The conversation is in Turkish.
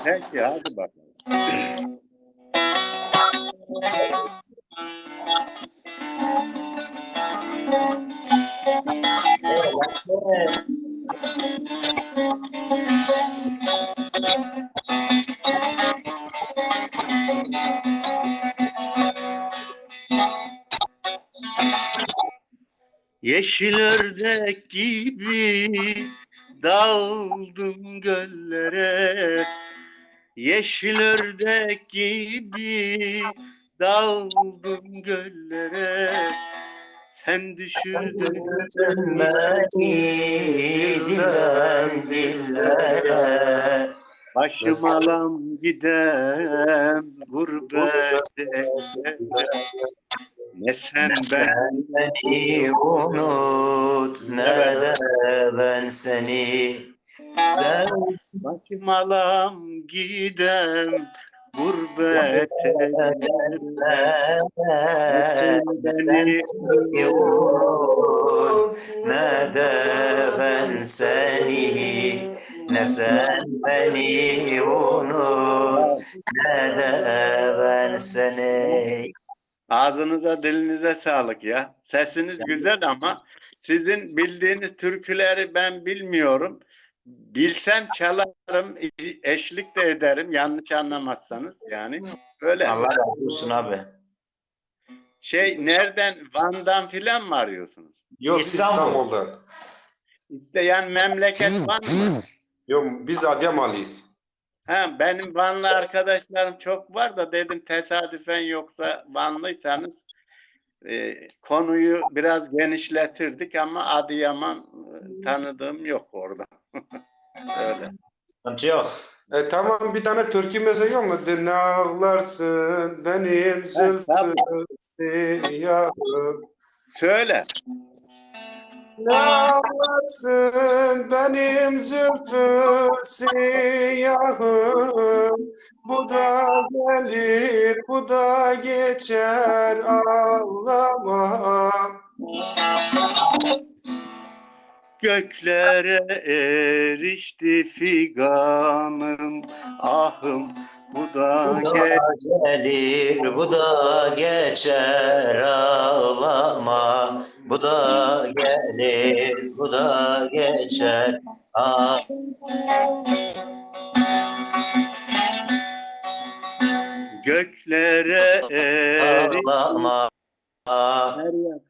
Peki hadi bakalım. Yeşil ördek gibi daldım göllere. Yeşil ördek gibi daldım göllere. Sen düşürdün beni dilden dillere. başım alam gidem gurbete. Ne sen Beni unut ne de ben seni. Sen başım alam gidem gurbete. beni unut ne de ben seni. Ne sen beni unut ne de ben seni. Ağzınıza dilinize sağlık ya. Sesiniz güzel ama sizin bildiğiniz türküleri ben bilmiyorum. Bilsem çalarım, eşlik de ederim yanlış anlamazsanız yani. Öyle. Allah razı olsun abi. Nereden Van'dan filan mı arıyorsunuz? Yok İstanbul'dan. İşte yani memleket Van mı? Yok biz Adıyamanlıyız. Benim Vanlı arkadaşlarım çok var da dedim tesadüfen yoksa Vanlıysanız konuyu biraz genişletirdik ama Adıyaman tanıdığım yok orada. Öyle. Sıkıntı yok. Tamam bir tane türkü mesela yok mu? Ne ağlarsın benim zülfü siyahım. Söyle. Ne ağlarsın benim zülfü siyahım. Bu da gelir bu da geçer ağlama. Göklere erişti figanım, ahım bu da gelir, bu da geçer ağlama. Bu da gelir, bu da geçer ağlama. Göklere erişti Ağlama. feryat